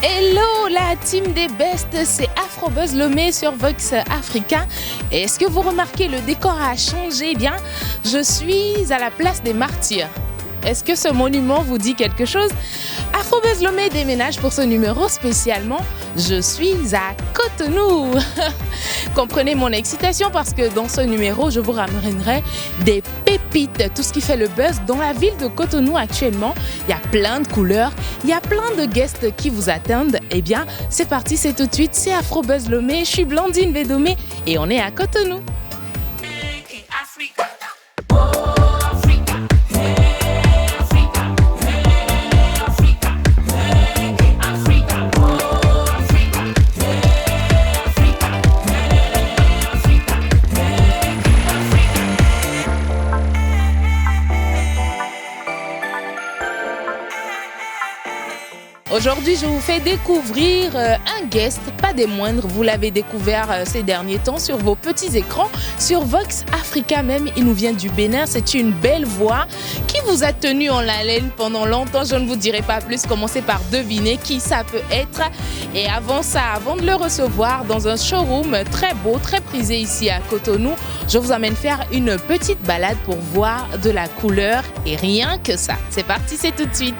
Hello la team des Best, c'est Afrobuzz Lomé sur Vox Africa. Et est-ce que vous remarquez, le décor a changé? Eh bien, je suis à la place des Martyrs. Est-ce que ce monument vous dit quelque chose? Afrobuzz Lomé déménage pour ce numéro spécialement. Je suis à Cotonou. Comprenez mon excitation parce que dans ce numéro, je vous ramènerai des pépites, tout ce qui fait le buzz dans la ville de Cotonou actuellement. Il y a plein de couleurs, il y a plein de guests qui vous attendent. Eh bien, c'est parti, c'est tout de suite, c'est Afrobuzz Lomé. Je suis Blandine Bédomé et on est à Cotonou. Aujourd'hui, je vous fais découvrir un guest, pas des moindres. Vous l'avez découvert ces derniers temps sur vos petits écrans, sur Vox Africa même. Il nous vient du Bénin. C'est une belle voix qui vous a tenu en haleine pendant longtemps. Je ne vous dirai pas plus. Commencez par deviner qui ça peut être. Et avant ça, avant de le recevoir dans un showroom très beau, très prisé ici à Cotonou, je vous emmène faire une petite balade pour voir de la couleur et rien que ça. C'est parti, c'est tout de suite.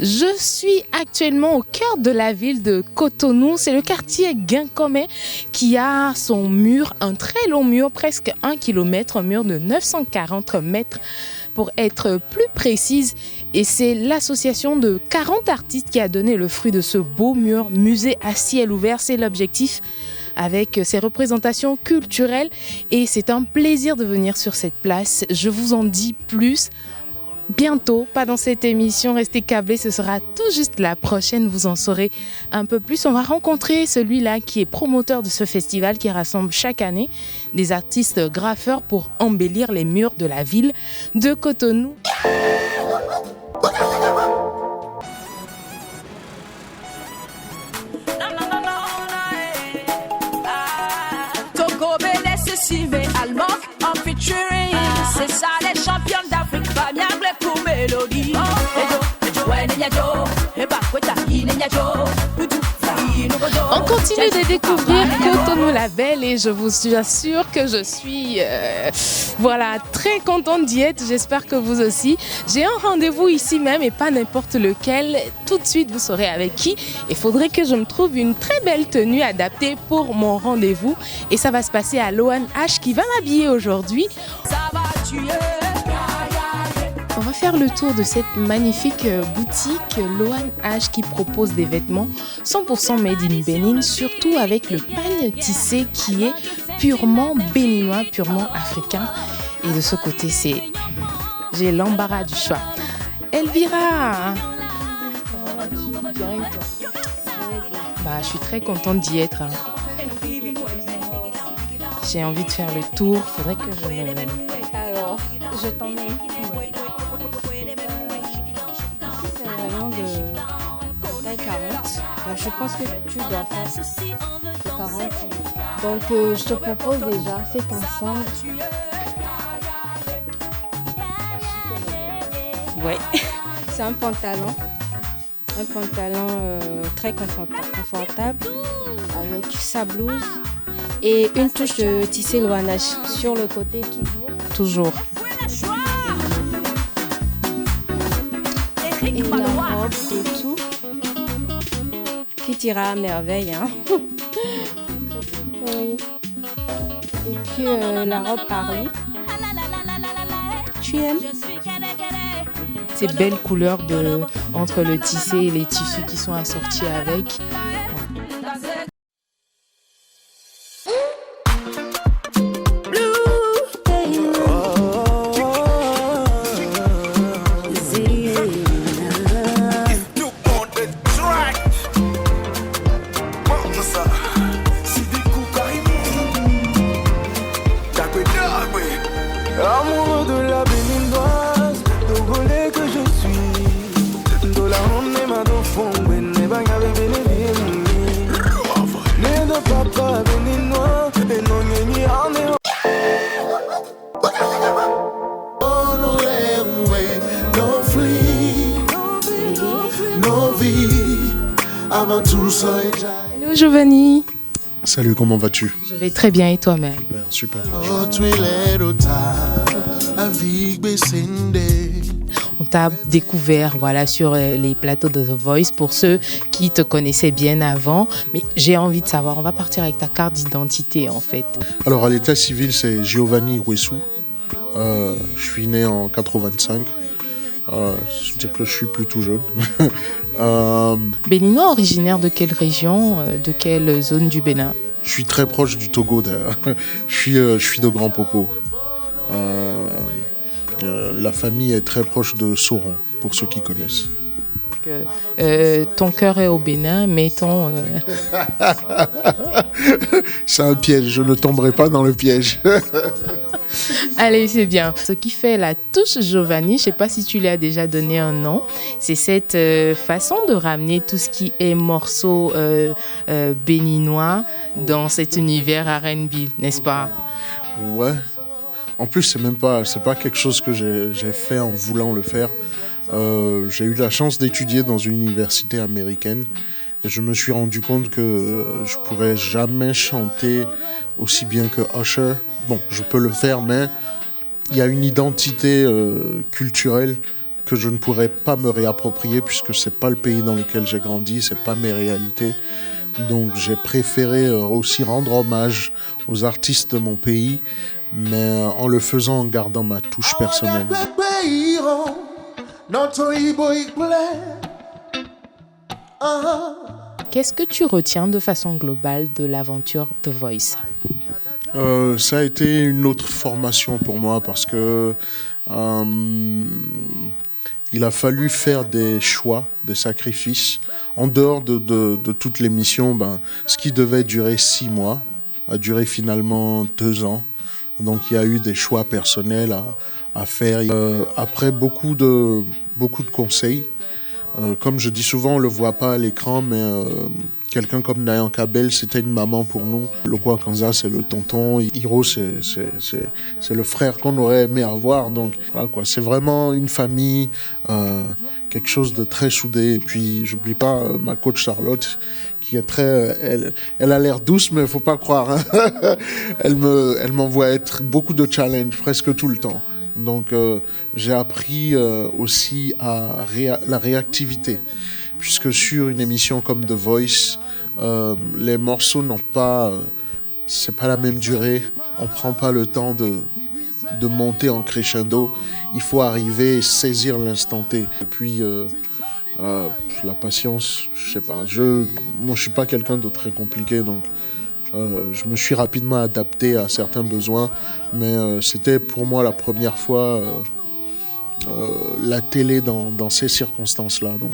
Je suis actuellement au cœur de la ville de Cotonou. C'est le quartier Guinkomé qui a son mur, un très long mur, presque 1 kilomètre, un mur de 940 mètres pour être plus précise. Et c'est l'association de 40 artistes qui a donné le fruit de ce beau mur, musée à ciel ouvert. C'est l'objectif avec ces représentations culturelles et c'est un plaisir de venir sur cette place. Je vous en dis plus bientôt, pas dans cette émission, restez câblés, ce sera tout juste la prochaine, vous en saurez un peu plus. On va rencontrer celui-là qui est promoteur de ce festival qui rassemble chaque année des artistes graffeurs pour embellir les murs de la ville de Cotonou. C'est ça les champions d'Afrique, pas bien pour mélodie. On continue de découvrir Cotonou la Belle et je vous assure que je suis très contente d'y être. J'espère que vous aussi. J'ai un rendez-vous ici même et pas n'importe lequel. Tout de suite, vous saurez avec qui. Il faudrait que je me trouve une très belle tenue adaptée pour mon rendez-vous. Et ça va se passer à Loan H qui va m'habiller aujourd'hui. On va faire le tour de cette magnifique boutique Loan H qui propose des vêtements 100% made in Bénin, surtout avec le pagne tissé qui est purement béninois, purement africain. Et de ce côté, j'ai l'embarras du choix. Elvira, je suis très contente d'y être. J'ai envie de faire le tour. Faudrait que je me... Alors, je t'emmène. C'est vraiment de taille 40. Donc, je pense que tu dois faire 40. Donc, je te propose déjà cet ensemble. Ouais. C'est un pantalon. Un pantalon très confortable avec sa blouse. Et une touche de tissé loanage sur le côté toujours. Et la robe de tout qui t'ira à merveille. Hein. Oui. Et puis la robe Paris. Tu aimes? Ces belles couleurs entre le tissé et les tissus qui sont assortis avec. Hello Giovanni. Salut, comment vas-tu? Je vais très bien et toi-même? Super. On t'a découvert sur les plateaux de The Voice pour ceux qui te connaissaient bien avant. Mais j'ai envie de savoir, on va partir avec ta carte d'identité en fait. Alors à l'état civil, c'est Giovanni Wessou. Je suis né en 85. Je veux dire que je suis plutôt jeune. Béninois, originaire de quelle région, de quelle zone du Bénin? Je suis très proche du Togo d'ailleurs. Je suis de Grand Popo. La famille est très proche de Sauron, pour ceux qui connaissent. Ton cœur est au Bénin, mais ton... C'est un piège, je ne tomberai pas dans le piège. Allez, c'est bien. Ce qui fait la touche Giovanni, je ne sais pas si tu lui as déjà donné un nom, c'est cette façon de ramener tout ce qui est morceaux béninois dans cet univers R&B, n'est-ce pas? Ouais. En plus, c'est pas quelque chose que j'ai fait en voulant le faire. J'ai eu la chance d'étudier dans une université américaine et je me suis rendu compte que je pourrais jamais chanter aussi bien que Usher. Bon, je peux le faire, mais il y a une identité culturelle que je ne pourrais pas me réapproprier puisque c'est pas le pays dans lequel j'ai grandi, c'est pas mes réalités. Donc j'ai préféré aussi rendre hommage aux artistes de mon pays, mais en le faisant en gardant ma touche personnelle. Qu'est-ce que tu retiens de façon globale de l'aventure The Voice? Ça a été une autre formation pour moi parce que il a fallu faire des choix, des sacrifices. En dehors de toute l'émission, ce qui devait durer 6 mois a duré finalement 2 ans. Donc il y a eu des choix personnels à faire. Après beaucoup de conseils, comme je dis souvent, on ne le voit pas à l'écran, mais quelqu'un comme Nayan Kabel, c'était une maman pour nous. Lokwa Kanza, c'est le tonton. Hiro, c'est le frère qu'on aurait aimé avoir. Donc voilà quoi, c'est vraiment une famille, quelque chose de très soudé. Et puis j'oublie pas ma coach Charlotte, qui est très, elle a l'air douce, mais il faut pas croire. Hein. Elle m'envoie beaucoup de challenges presque tout le temps. Donc j'ai appris aussi la réactivité, puisque sur une émission comme The Voice, les morceaux c'est pas la même durée, on prend pas le temps de monter en crescendo, il faut arriver et saisir l'instant T. Et puis la patience, je sais pas, moi je suis pas quelqu'un de très compliqué, donc je me suis rapidement adapté à certains besoins, mais c'était pour moi la première fois la télé dans ces circonstances-là. Donc.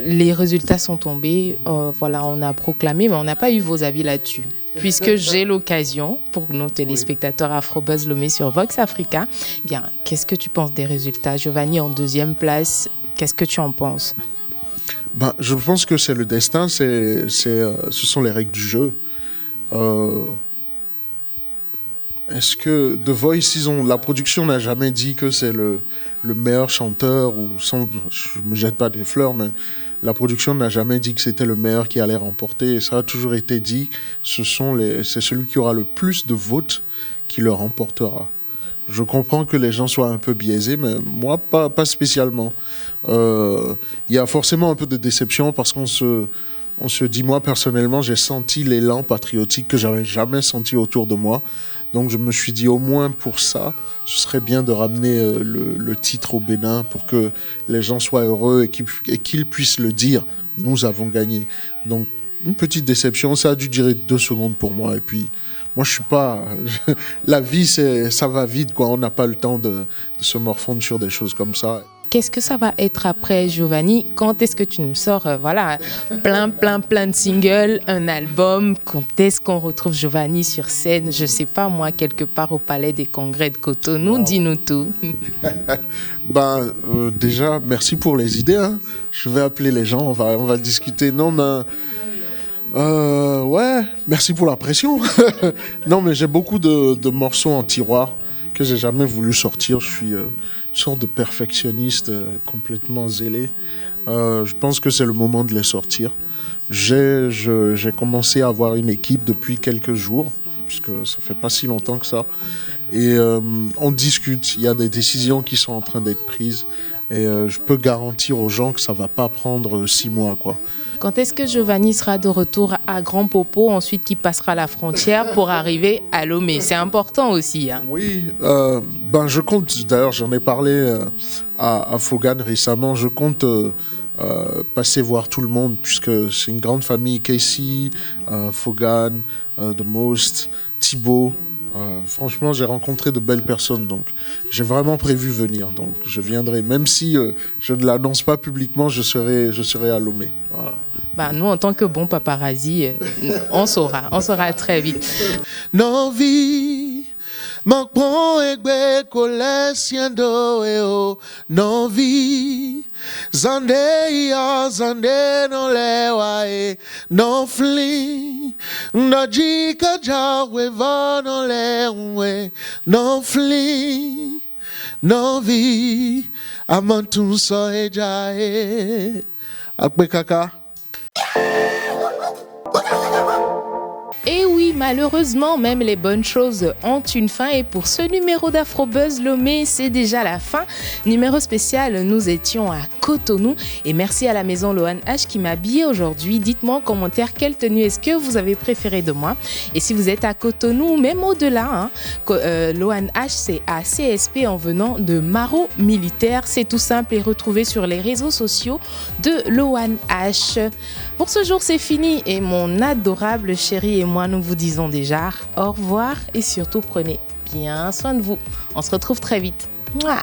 Les résultats sont tombés, on a proclamé, mais on n'a pas eu vos avis là-dessus. Puisque j'ai l'occasion, pour nos téléspectateurs Afrobuzz Lomé sur Vox Africa, bien, qu'est-ce que tu penses des résultats? Giovanni en 2e place, qu'est-ce que tu en penses? Je pense que c'est le destin, ce sont les règles du jeu. Est-ce que The Voice, la production n'a jamais dit que c'est le meilleur chanteur, je ne me jette pas des fleurs, mais la production n'a jamais dit que c'était le meilleur qui allait remporter. Et ça a toujours été dit, c'est celui qui aura le plus de votes qui le remportera. Je comprends que les gens soient un peu biaisés, mais moi, pas spécialement. Il y a forcément un peu de déception parce qu'on se dit, moi personnellement, j'ai senti l'élan patriotique que j'avais jamais senti autour de moi. Donc je me suis dit, au moins pour ça, ce serait bien de ramener le titre au Bénin pour que les gens soient heureux et qu'ils puissent le dire, nous avons gagné. Donc une petite déception, ça a dû durer 2 secondes pour moi. Et puis moi je suis pas... La vie, ça va vite, quoi. On n'a pas le temps de se morfondre sur des choses comme ça. Qu'est-ce que ça va être après, Giovanni? Quand est-ce que tu nous sors plein de singles, un album? Quand est-ce qu'on retrouve Giovanni sur scène? Je ne sais pas, moi, quelque part au Palais des Congrès de Cotonou. Wow. Dis-nous tout. Déjà, merci pour les idées. Hein. Je vais appeler les gens, on va discuter. Non, ouais, merci pour la pression. Non, mais j'ai beaucoup de morceaux en tiroir que j'ai jamais voulu sortir. Je sorte de perfectionniste complètement zélé. Je pense que c'est le moment de les sortir. J'ai commencé à avoir une équipe depuis quelques jours, puisque ça fait pas si longtemps que ça. Et on discute, il y a des décisions qui sont en train d'être prises. Et je peux garantir aux gens que ça va pas prendre 6 mois, quoi. Quand est-ce que Giovanni sera de retour à Grand Popo, ensuite qui passera la frontière pour arriver à Lomé? C'est important aussi. Hein. Oui, je compte, d'ailleurs j'en ai parlé à Fogan récemment, je compte passer voir tout le monde, puisque c'est une grande famille, Casey, Fogan, The Most, Thibaut. Franchement, j'ai rencontré de belles personnes, donc j'ai vraiment prévu venir. Donc je viendrai, même si je ne l'annonce pas publiquement, je serai à Lomé. Voilà. Nous, en tant que bon paparazzi, on saura très vite. Non vie, manque bon egbe kole siendo eo. Non vie, zande ya zande non lewa e. Non fli, ndaji kaja weva non lewe. Non fli, non vie, amantu so eja e. Akbe kaka. Et oui, malheureusement, même les bonnes choses ont une fin. Et pour ce numéro d'Afrobuzz Lomé, c'est déjà la fin. Numéro spécial, nous étions à Cotonou. Et merci à la maison Lohan H qui m'a habillée aujourd'hui. Dites-moi en commentaire quelle tenue est-ce que vous avez préférée de moi. Et si vous êtes à Cotonou, même au-delà, Lohan H, c'est à CSP en venant de Maro Militaire. C'est tout simple et retrouvé sur les réseaux sociaux de Lohan H. Pour ce jour, c'est fini. Et mon adorable chéri et moi, nous vous disons déjà au revoir et surtout prenez bien soin de vous. On se retrouve très vite. Mouah.